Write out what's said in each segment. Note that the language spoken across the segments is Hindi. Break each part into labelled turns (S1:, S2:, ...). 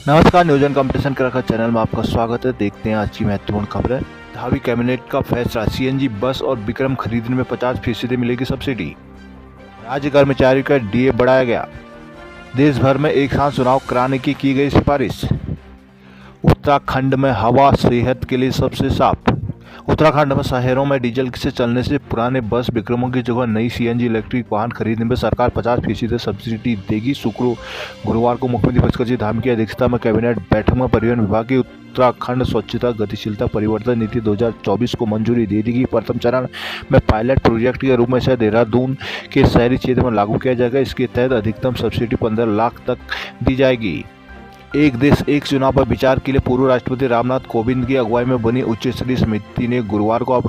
S1: नमस्कार, न्यूज एंड कंपटीशन कराकर चैनल में आपका स्वागत है। देखते हैं आज की महत्वपूर्ण खबरें। धावी कैबिनेट का फैसला, सीएनजी बस और विक्रम खरीदने में 50% मिलेगी सब्सिडी। राज्य कर्मचारी का डीए बढ़ाया गया। देश भर में एक साथ चुनाव कराने की गई सिफारिश। उत्तराखंड में हवा सेहत के लिए सबसे साफ। उत्तराखंड में शहरों में डीजल से चलने से पुराने बस विक्रमों की जगह नई सीएनजी इलेक्ट्रिक वाहन खरीदने में सरकार 50% सब्सिडी देगी। गुरुवार को मुख्यमंत्री पुष्कर सिंह धामी की अध्यक्षता में कैबिनेट बैठक में परिवहन विभाग की उत्तराखंड स्वच्छता गतिशीलता परिवर्तन नीति 2024 को मंजूरी दे दी। प्रथम चरण में पायलट प्रोजेक्ट के रूप में इसे देहरादून के शहरी क्षेत्र में लागू किया जाएगा। इसके तहत अधिकतम सब्सिडी 15 लाख तक दी जाएगी। एक देश एक चुनाव पर विचार के लिए पूर्व राष्ट्रपति रामनाथ कोविंद की अगुवाई में बनी उच्च स्तरीय समिति ने गुरुवार को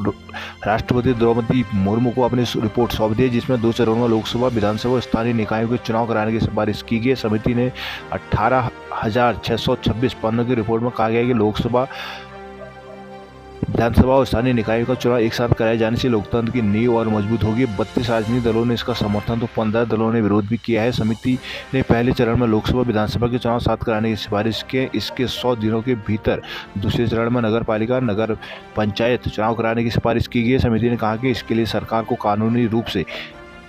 S1: राष्ट्रपति द्रौपदी मुर्मू को अपनी रिपोर्ट सौंप दी, जिसमें 2 चरणों में लोकसभा, विधानसभा और स्थानीय निकायों के चुनाव कराने की सिफारिश की गई। समिति ने 18,626 पन्नों की रिपोर्ट में कहा गया है कि लोकसभा, विधानसभा और स्थानीय निकायों का चुनाव एक साथ कराए जाने से लोकतंत्र की नींव और मजबूत होगी। 32 राजनीतिक दलों ने इसका समर्थन तो 15 दलों ने विरोध भी किया है। समिति ने पहले चरण में लोकसभा, विधानसभा के चुनाव साथ कराने की सिफारिश की। इसके 100 दिनों के भीतर दूसरे चरण में नगर पालिका, नगर पंचायत चुनाव कराने की सिफारिश की गई। समिति ने कहा कि इसके लिए सरकार को कानूनी रूप से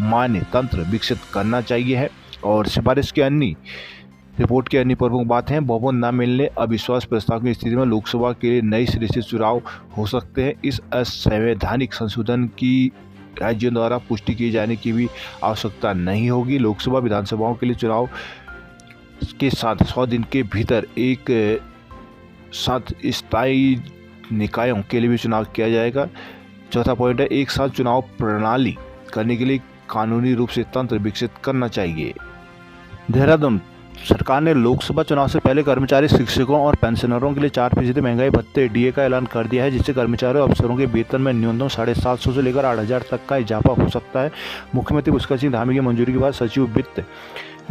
S1: मान्य तंत्र विकसित करना चाहिए है। और सिफारिश की रिपोर्ट की अन्य प्रमुख बात है, बहुमत न मिलने अविश्वास प्रस्ताव की स्थिति में लोकसभा के लिए नई सिरे से चुनाव हो सकते हैं। इस असंवैधानिक संशोधन की राज्यों द्वारा पुष्टि किए जाने की भी आवश्यकता नहीं होगी। लोकसभा, विधानसभाओं के लिए चुनाव के साथ 100 दिन के भीतर एक साथ स्थायी निकायों के लिए भी चुनाव किया जाएगा। चौथा पॉइंट है, एक साथ चुनाव प्रणाली करने के लिए कानूनी रूप से तंत्र विकसित करना चाहिए। देहरादून सरकार ने लोकसभा चुनाव से पहले कर्मचारी, शिक्षकों और पेंशनरों के लिए 4% महंगाई भत्ते डीए का ऐलान कर दिया है, जिससे कर्मचारियों और अफसरों के वेतन में न्यूनतम 750 से लेकर 8,000 तक का इजाफा हो सकता है। मुख्यमंत्री पुष्कर सिंह धामी की मंजूरी के बाद सचिव वित्त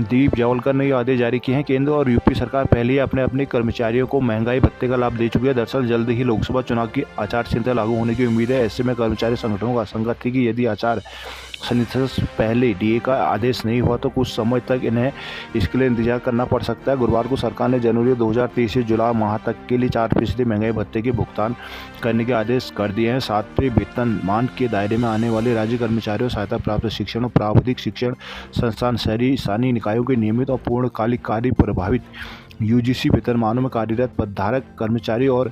S1: दीप जावलकर ने ये आदेश जारी किए हैं। केंद्र और यूपी सरकार पहले ही अपने कर्मचारियों को महंगाई भत्ते का लाभ दे चुकी है। दरअसल जल्द ही लोकसभा चुनाव की आचार संहिता लागू होने की उम्मीद है। ऐसे में कर्मचारी संगठनों का आशंका थी कि यदि आचार संहिता से पहले डीए का आदेश नहीं हुआ तो कुछ समय तक इन्हें इसके लिए इंतजार करना पड़ सकता है। गुरुवार को सरकार ने जनवरी 2023 से जुलाई माह तक के लिए 4% महंगाई भत्ते के भुगतान करने के आदेश कर दिए हैं। 7वें वेतनमान के दायरे में आने वाले राज्य कर्मचारियों, सहायता प्राप्त शिक्षण और प्राविधिक शिक्षण संस्थान, शहरी स्थानीय निकायों के नियमित और पूर्णकालिक कार्य प्रभावित यूजीसी वेतनमानों में कार्यरत पदधारक कर्मचारी और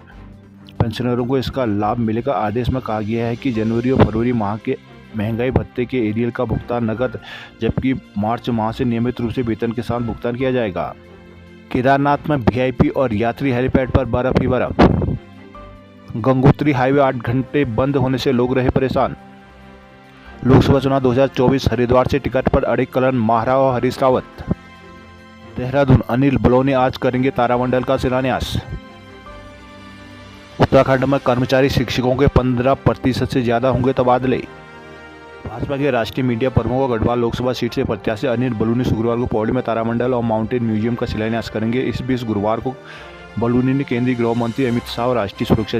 S1: पेंशनरों को इसका लाभ मिलेगा। आदेश में कहा गया है कि जनवरी और फरवरी माह के महंगाई भत्ते के एरियल का भुगतान नकद, जबकि मार्च माह से नियमित रूप से वेतन के साथ भुगतान किया जाएगा। केदारनाथ में वीआईपी और यात्री हेलीपैड पर बर्फ ही बर्फ। गंगोत्री हाईवे 8 घंटे बंद होने से लोग रहे परेशान। लोकसभा चुनाव 2024, हरिद्वार से टिकट पर अड़े करण माहरा और हरीश रावत। देहरादून, अनिल बलौनी आज करेंगे तारामंडल का शिलान्यास। उत्तराखंड में कर्मचारी, शिक्षकों के 15% से ज्यादा होंगे तबादले। भाजपा के राष्ट्रीय मीडिया प्रमुख और गढ़वाल लोकसभा सीट से प्रत्याशी अनिल बलूनी शुक्रवार को पौड़ी में तारामंडल और माउंटेन म्यूजियम का शिलान्यास करेंगे। इस बीच गुरुवार को बलूनी ने केंद्रीय गृह मंत्री अमित शाह और राष्ट्रीय सुरक्षा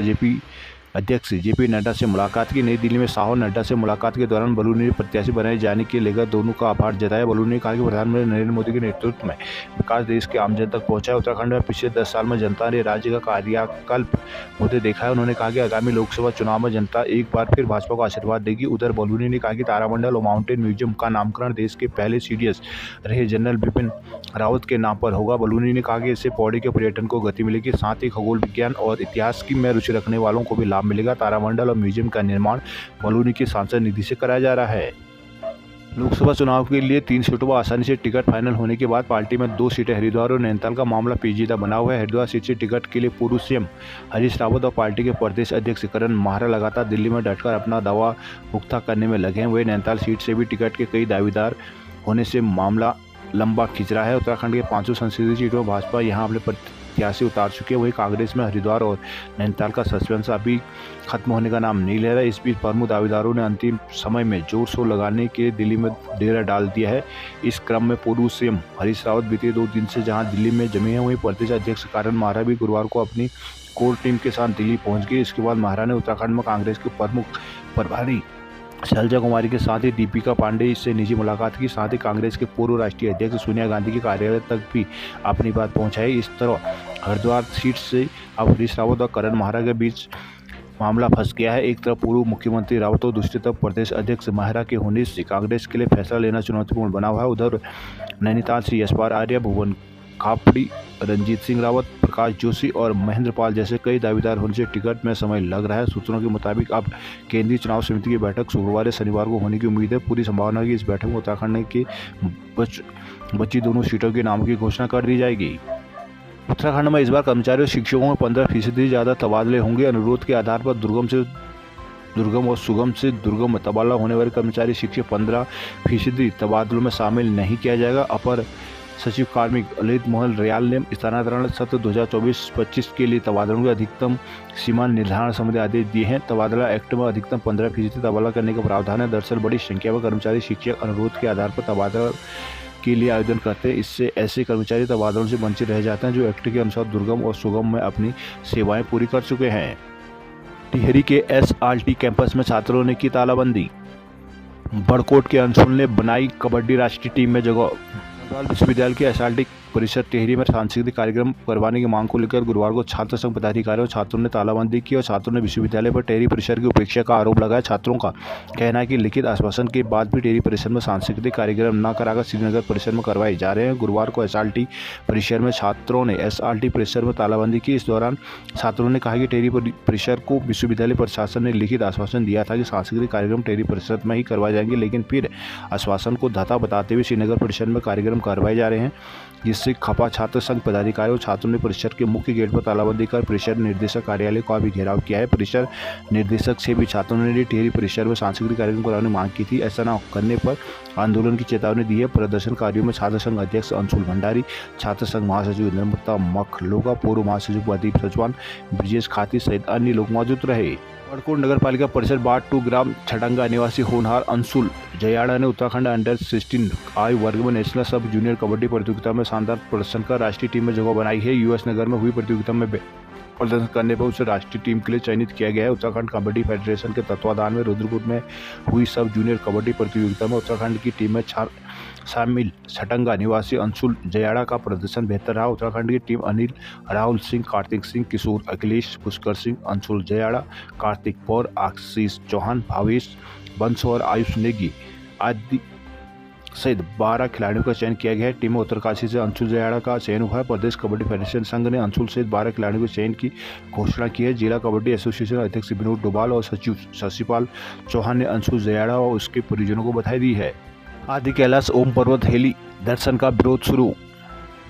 S1: अध्यक्ष जेपी नड्डा से मुलाकात की। नई दिल्ली में शाह और नड्डा से मुलाकात के दौरान बलूनी ने प्रत्याशी बनाए जाने के लेकर दोनों का आभार जताया। बलूनी ने कहा कि प्रधानमंत्री नरेंद्र मोदी के नेतृत्व में विकास देश के आमजन तक पहुंचा है। उत्तराखंड में पिछले 10 साल में जनता ने राज्य का कार्यकल्प होते देखा है। उन्होंने कहा कि आगामी लोकसभा चुनाव में जनता एक बार फिर भाजपा को आशीर्वाद देगी। उधर बलूनी ने कहा कि तारामंडल और माउंटेन म्यूजियम का नामकरण देश के पहले सीडीएस रहे जनरल बिपिन रावत के नाम पर होगा। बलूनी ने कहा कि इससे पौड़ी के पर्यटन को गति मिलेगी, साथ ही खगोल विज्ञान और इतिहास की में रुचि रखने वालों को भी लाभ मिलेगा। तारामंडल और म्यूजियम का निर्माण बलूनी की सांसद निधि से कराया जा रहा है। लोकसभा चुनाव के लिए 3 सीटों पर आसानी से टिकट फाइनल होने के बाद पार्टी में 2 सीटें हरिद्वार और नैनीताल का मामला पेचीदा बना हुआ है। हरिद्वार सीट से टिकट के लिए पूर्व सीएम हरीश रावत और पार्टी के प्रदेश अध्यक्ष करण माहरा लगातार दिल्ली में डटकर अपना दावा पुख्ता करने में लगे हैं। वही नैनीताल सीट से भी टिकट के कई दावेदार होने से मामला लंबा खिंच रहा है। उत्तराखंड के 5 संसदीय सीटों में भाजपा यहां अपने प्रत्याशी उतार चुके हैं। वही कांग्रेस में हरिद्वार और नैनीताल का सस्पेंस अभी खत्म होने का नाम नहीं ले रहा है। इस बीच प्रमुख दावेदारों ने अंतिम समय में जोर शोर लगाने के दिल्ली में डेरा डाल दिया है। इस क्रम में पूर्व सीएम हरीश रावत बीते 2 दिन से जहां दिल्ली में जमे हैं, वहीं प्रदेश अध्यक्ष करण माहरा भी गुरुवार को अपनी कोर टीम के साथ दिल्ली पहुंच गए। इसके बाद माहरा ने उत्तराखंड में कांग्रेस के प्रमुख प्रभारी शैलजा कुमारी के साथ ही दीपिका पांडे से निजी मुलाकात की। साथ ही कांग्रेस के पूर्व राष्ट्रीय अध्यक्ष सोनिया गांधी के कार्यालय तक भी अपनी बात पहुंचाई। इस तरह हरिद्वार सीट से अब हरीश रावत और करण माहरा के बीच मामला फंस गया है। एक तरफ पूर्व मुख्यमंत्री रावत और दूसरी तरफ प्रदेश अध्यक्ष माहरा के होने से कांग्रेस के लिए फैसला लेना चुनौतीपूर्ण बना हुआ है। उधर नैनीताल से यशपाल आर्य, भुवन खापड़ी, रंजीत सिंह रावत, प्रकाश जोशी और महेंद्र पाल जैसे कई दावेदार होने से टिकट में समय लग रहा है। सूत्रों के मुताबिक अब केंद्रीय चुनाव समिति की बैठक शुक्रवार या शनिवार को होने की उम्मीद है। पूरी संभावना है कि इस बैठक में उत्तराखंड की बची दोनों सीटों के नामों की घोषणा कर दी जाएगी। उत्तराखंड में इस बार कर्मचारी और शिक्षकों में 15% ज़्यादा तबादले होंगे। अनुरोध के आधार पर दुर्गम और सुगम से दुर्गम में तबादला होने वाले कर्मचारी शिक्षक 15% तबादलों में शामिल नहीं किया जाएगा। अपर सचिव कार्मिक ललित मोहन रियाल ने स्थानांतरण सत्र 2024-25 के लिए तबादलों की अधिकतम सीमा निर्धारण संबंधी आदेश दिए हैं। तबादला एक्ट में अधिकतम 15% तबादला करने का प्रावधान है। दरअसल बड़ी संख्या में कर्मचारी शिक्षक अनुरोध के आधार पर तबादला के लिए आवेदन करते हैं। इससे ऐसे कर्मचारी तबादलों से वंचित रह जाते हैं जो एक्ट के अनुसार दुर्गम और सुगम में अपनी सेवाएं पूरी कर चुके हैं। टिहरी के SRT कैंपस में छात्रों ने की तालाबंदी। बड़कोट के अंशुल ने बनाई कबड्डी राष्ट्रीय टीम में जगह। विश्वविद्यालय के SRT परिसर टिहरी में सांस्कृतिक कार्यक्रम करवाने की मांग को लेकर गुरुवार को छात्र संघ पदाधिकारियों और छात्रों ने तालाबंदी की और छात्रों ने विश्वविद्यालय पर टिहरी परिसर की उपेक्षा का आरोप लगाया। छात्रों का कहना है कि लिखित आश्वासन के बाद भी टिहरी परिसर में सांस्कृतिक कार्यक्रम न कराकर श्रीनगर परिसर में करवाए जा रहे हैं। गुरुवार को SRT परिसर में छात्रों ने SRT परिसर में तालाबंदी की। इस दौरान छात्रों ने कहा कि टिहरी परिसर को विश्वविद्यालय प्रशासन ने लिखित आश्वासन दिया था कि सांस्कृतिक कार्यक्रम टिहरी परिसर में ही करवाए जाएंगे, लेकिन फिर आश्वासन को धता बताते हुए श्रीनगर परिसर में कार्यक्रम करवाए जा रहे हैं, जिससे खपा छात्र संघ पदाधिकारी और छात्रों ने परिसर के मुख्य गेट पर तालाबंदी कर परिसर निर्देशक कार्यालय का भी घेराव किया है। परिसर निर्देशक से भी छात्रों ने टिहरी परिसर में सांस्कृतिक कार्यक्रम कराने की मांग की थी। ऐसा न करने पर आंदोलन की चेतावनी दी है। प्रदर्शनकारियों में छात्र संघ अध्यक्ष अंशुल भंडारी, छात्र संघ महासचिव नम्रता मखलोगा, पूर्व महासचिव प्रदीप सचवान, ब्रिजेश खाती सहित अन्य लोग मौजूद रहे। बड़कोट नगर पालिका परिषद वार्ड 2 ग्राम छटंगा निवासी होनहार अंशुल जयाड़ा ने उत्तराखंड अंडर 16 आयु वर्ग में नेशनल सब जूनियर कबड्डी प्रतियोगिता में शानदार प्रदर्शन कर राष्ट्रीय टीम में जगह बनाई है। US नगर में हुई प्रतियोगिता में प्रदर्शन करने पर उसे राष्ट्रीय टीम के लिए चयनित किया गया है। उत्तराखंड कबड्डी फेडरेशन के तत्वाधान में रुद्रपुर में हुई सब जूनियर कबड्डी प्रतियोगिता में उत्तराखंड की टीम में शामिल छटंगा निवासी अंशुल जयाड़ा का प्रदर्शन बेहतर रहा। उत्तराखंड की टीम अनिल, राहुल सिंह, कार्तिक सिंह, किशोर, अखिलेश, पुष्कर सिंह, अंशुल जयाड़ा, कार्तिक पौर, आशीष चौहान, भावेश बंस और आयुष नेगी आदि सहित 12 खिलाड़ियों का चयन किया गया है। टीम में उत्तरकाशी से अंशुल जयाड़ा का चयन हुआ है। प्रदेश कबड्डी फेडरेशन संघ ने अंशुल सहित 12 खिलाड़ियों के चयन की घोषणा की है। जिला कबड्डी एसोसिएशन अध्यक्ष विनोद डोभाल और सचिव शशिपाल चौहान ने अंशुल जयाड़ा और उसके परिजनों को बधाई दी है। आदि कैलाश ओम पर्वत हेली दर्शन का विरोध शुरू।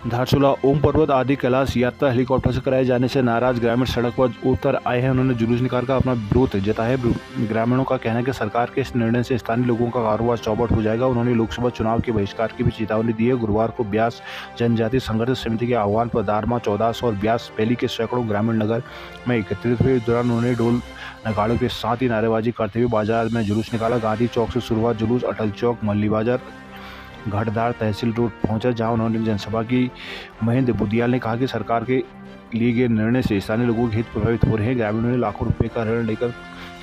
S1: धारचूला ओम पर्वत आदि कैलाश यात्रा हेलीकॉप्टर से कराए जाने से नाराज ग्रामीण सड़क पर उतर आए हैं। उन्होंने जुलूस निकालकर अपना विरोध जताया है। ग्रामीणों का कहना है कि सरकार के इस निर्णय से स्थानीय लोगों का कारोबार चौपट हो जाएगा। उन्होंने लोकसभा चुनाव के बहिष्कार की भी चेतावनी दी है। गुरुवार को ब्यास जनजाति संघर्ष समिति के आह्वान पर दारमा, 1400 और ब्यास वैली के सैकड़ों ग्रामीण नगर में एकत्रित हुए। इस दौरान उन्होंने ढोल नगाड़ों के साथ ही नारेबाजी करते हुए बाजार में जुलूस निकाला। गांधी चौक से शुरुआत जुलूस अटल चौक, मल्ली बाजार, घाटदार तहसील रोड पहुंचा, जहां उन्होंने जनसभा की। महेंद्र बुदियाल ने कहा कि सरकार के लिए गए निर्णय से स्थानीय लोगों के हित प्रभावित हो रहे हैं। ग्रामीणों ने लाखों रुपए का ऋण लेकर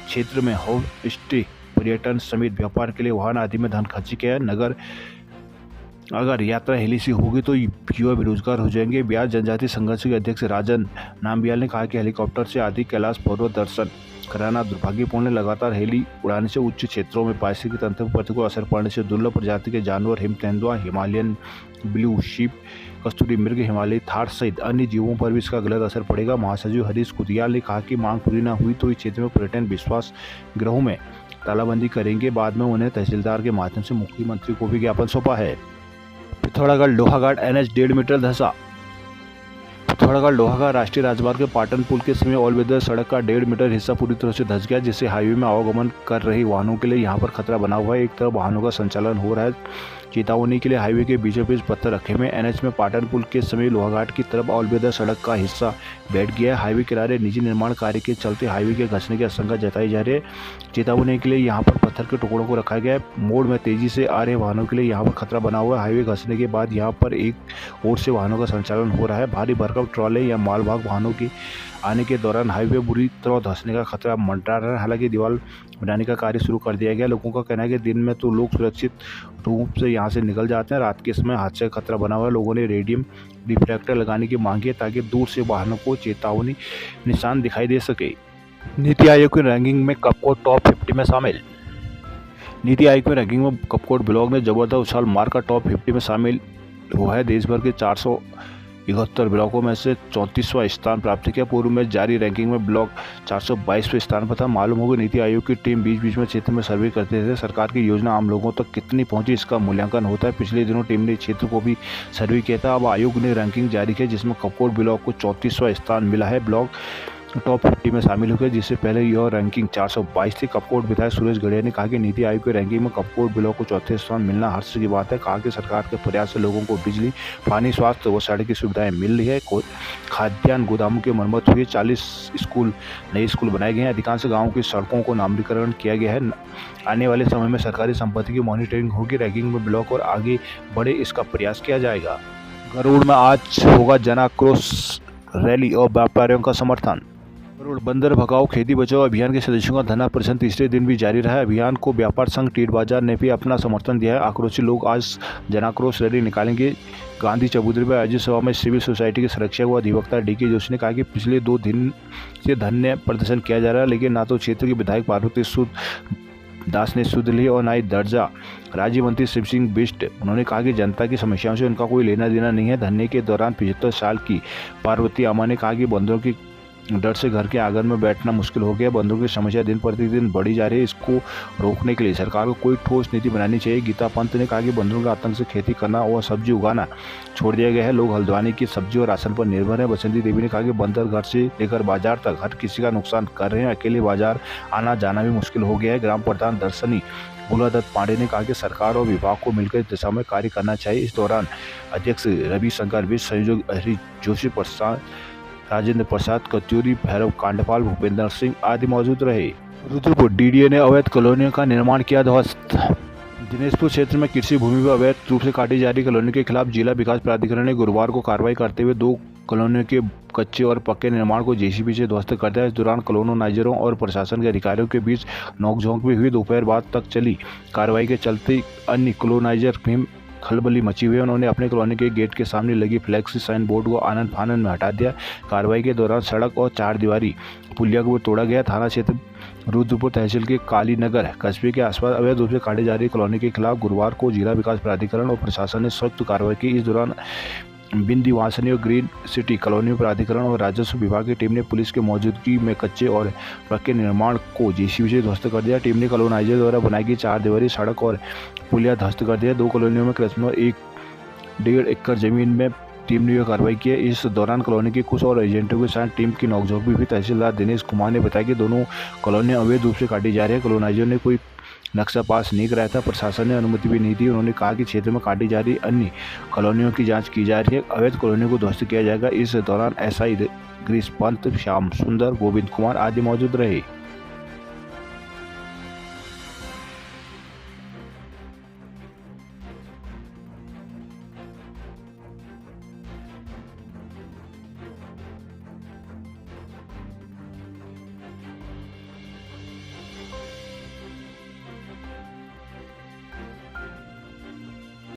S1: क्षेत्र में होम स्टे, पर्यटन समेत व्यापार के लिए वाहन आदि में धन खर्च किया है। नगर अगर यात्रा हेली से होगी तो युवा बेरोजगार हो जाएंगे। ब्यास जनजाति संघर्ष के अध्यक्ष राजन नामबियाल ने कहा कि हेलीकॉप्टर से आदि कैलाश पर्वत दर्शन कराना दुर्भाग्यपूर्ण है। लगातार हेली उड़ाने से उच्च क्षेत्रों में पारिस्थितिक तंत्र पर प्रतिकूल असर पड़ने से दुर्लभ प्रजाति के जानवर, हिम तेंदुआ, हिमालयन ब्लू शीप, कस्तूरी मृग, हिमालयी थार सहित अन्य जीवों पर भी इसका गलत असर पड़ेगा। महासचिव हरीश कुदियाल ने कहा कि मांग पूरी न हुई तो इस क्षेत्र में पर्यटन विश्वास गृहों में तालाबंदी करेंगे। बाद में उन्हें तहसीलदार के माध्यम से मुख्यमंत्री को भी ज्ञापन सौंपा है। पिथौरागढ़ लोहाघाट NH 1.5 मीटर धंसा। पिथौरागढ़ लोहाघाट राष्ट्रीय राजमार्ग के पाटन पुल के समय ऑल वेदर सड़क का 1.5 मीटर हिस्सा पूरी तरह से धंस गया, जिससे हाईवे में आवागमन कर रहे वाहनों के लिए यहां पर खतरा बना हुआ है। एक तरफ वाहनों का संचालन हो रहा है, चेतावनी के लिए हाईवे के बीचों बीच पत्थर रखे हुए। NH में पाटन पुल के समय लोहाघाट की तरफ ऑल वेदर सड़क का हिस्सा बैठ गया है। हाईवे किनारे निजी निर्माण कार्य के चलते हाईवे के घसने की आशंका जताई जा रही है। चेतावनी के लिए यहाँ पर पत्थर के टुकड़ों को रखा गया है। मोड़ में तेजी से आ रहे वाहनों के लिए यहाँ पर खतरा बना हुआ है। हाईवे घसने के बाद यहाँ पर एक ओर से वाहनों का संचालन हो रहा है। भारी भरकम ट्रॉले या मालवाहक वाहनों के आने के दौरान हाईवे बुरी तरह धंसने का खतरा मंडरा रहा है। हालांकि दीवार बनाने का कार्य शुरू कर दिया गया। लोगों का कहना है कि दिन में तो लोग सुरक्षित रूप से यहां से निकल जाते हैं, रात के समय हादसे का खतरा बना हुआ है। लोगों ने रेडियम रिफ्लेक्टर लगाने की मांग की ताकि दूर से वाहनों को चेतावनी निशान दिखाई दे सके। नीति आयोग की रैंकिंग में कपकोट टॉप 50 में शामिल। नीति आयोग में रैंकिंग में कपकोट ब्लॉक ने जबरदस्त उछाल मारकर टॉप 50 में शामिल हुआ है। देश भर के 471 ब्लॉकों में से 34वां स्थान प्राप्त किया। पूर्व में जारी रैंकिंग में ब्लॉक 422वें स्थान पर था। मालूम हो कि नीति आयोग की टीम बीच बीच में क्षेत्र में सर्वे करते थे। सरकार की योजना आम लोगों तक कितनी पहुंची इसका मूल्यांकन होता है। पिछले दिनों टीम ने क्षेत्र को भी सर्वे किया था। अब आयोग ने रैंकिंग जारी की जिसमें कपकोट ब्लॉक को 34वां स्थान मिला है। ब्लॉक टॉप 50 में शामिल हो गए, जिससे पहले यह रैंकिंग 422 थी। कपकोट विधायक सुरेश गड़िया ने कहा कि नीति आयोग की रैंकिंग में कपकोट ब्लॉक को चौथे स्थान मिलना हर्ष की बात है। कहा कि सरकार के प्रयास से लोगों को बिजली, पानी, स्वास्थ्य व सड़क की सुविधाएं मिल रही है। खाद्यान्न गोदामों की मरम्मत हुई है। 40 नए स्कूल बनाए गए हैं। अधिकांश गाँवों की सड़कों को नामकरण किया गया है। आने वाले समय में सरकारी संपत्ति की मॉनिटरिंग होगी। रैंकिंग में ब्लॉक और आगे बढ़े इसका प्रयास किया जाएगा। गरुड़ में आज होगा जन आक्रोश रैली और व्यापारियों का समर्थन। गरुड़ बंदर भगाओ खेती बचाओ अभियान के सदस्यों का धरना प्रदर्शन तीसरे दिन भी जारी रहा है। अभियान को व्यापार संघ टीट बाजार ने भी अपना समर्थन दिया है। आक्रोशी लोग आज जनाक्रोश रैली निकालेंगे। गांधी चबूतरे पर आयोजित सभा में सिविल सोसाइटी के संरक्षक व अधिवक्ता DK जोशी ने कहा कि पिछले 2 दिन से धरने प्रदर्शन किया जा रहा है, लेकिन ना तो क्षेत्र की विधायक पार्वती दास ने सुध ली और ना ही दर्जा राज्य मंत्री शिव सिंह बिष्ट। उन्होंने कहा कि जनता की समस्याओं से उनका कोई लेना देना नहीं है। धरने के दौरान 75 साल की पार्वती अम्मा ने कहा कि बंदरों की डर से घर के आंगन में बैठना मुश्किल हो गया। बंदरों की समस्या दिन प्रतिदिन बढ़ी जा रही है। इसको रोकने के लिए सरकार को कोई ठोस नीति बनानी चाहिए। गीता पंत ने कहा कि बंदरों के आतंक से खेती करना और सब्जी उगाना छोड़ दिया गया है। लोग हल्द्वानी की सब्जी और राशन पर निर्भर है। बसंती देवी ने कहा कि बंदर घर से लेकर बाजार तक हर किसी का नुकसान कर रहे हैं। अकेले बाजार आना जाना भी मुश्किल हो गया है। ग्राम प्रधान दर्शनी भोलादत्त पांडे ने कहा कि सरकार और विभाग को मिलकर इस दिशा में कार्य करना चाहिए। इस दौरान अध्यक्ष रविशंकर बिष्ट, संयोजक हरि जोशी प्रसाद, राजेंद्र प्रसाद कत्यूरी, भैरव कांडपाल, भूपेंद्र सिंह आदि मौजूद रहे। रुद्रपुर DDA ने अवैध कॉलोनियों का निर्माण किया ध्वस्त। दिनेशपुर क्षेत्र में कृषि भूमि पर अवैध रूप से काटी जा रही कॉलोनी के खिलाफ जिला विकास प्राधिकरण ने गुरुवार को कार्रवाई करते हुए 2 कॉलोनियों के कच्चे और पक्के निर्माण को JCB से ध्वस्त कर दिया। इस दौरान कॉलोनाइजरों और प्रशासन के अधिकारियों के बीच नोकझोंक भी हुई। दोपहर बाद तक चली कार्रवाई के चलते अन्य कॉलोनाइजर भी खलबली मची हुई है। उन्होंने अपने कॉलोनी के गेट के सामने लगी फ्लैक्सी साइन बोर्ड को आनन फानन में हटा दिया। कार्रवाई के दौरान सड़क और 4 दीवारी पुलिया को तोड़ा गया। थाना क्षेत्र रुद्रपुर तहसील के काली नगर कस्बे के आसपास अवैध रूप से काटी जा रही कॉलोनी के खिलाफ गुरुवार को जिला विकास प्राधिकरण और प्रशासन ने सख्त कार्रवाई की। इस दौरान बिंदीवासनी और ग्रीन सिटी कॉलोनी प्राधिकरण और राजस्व विभाग की टीम ने पुलिस की मौजूदगी में कच्चे और पक्के निर्माण को JCB से ध्वस्त कर दिया। टीम ने कॉलोनाइजर द्वारा बनाई गई 4 दीवारी सड़क और पुलिया ध्वस्त कर दिया। 2 कॉलोनियों में करीब 1.5 एकड़ जमीन में टीम ने यह कार्रवाई की है। इस दौरान कॉलोनी के कुछ और एजेंटों के साथ टीम की नोकझोंक भी हुई। तहसीलदार दिनेश कुमार ने बताया कि दोनों कॉलोनियां अवैध रूप से काटी जा रही है। कॉलोनाइजर ने कोई नक्शा पास नहीं कराया था। प्रशासन ने अनुमति भी नहीं दी। उन्होंने कहा कि क्षेत्र में काटी जा रही अन्य कॉलोनियों की जांच की जा रही है। अवैध कॉलोनियों को ध्वस्त किया जाएगा। इस दौरान SI गिरीश पंत, श्याम सुंदर, गोविंद कुमार आदि मौजूद रहे।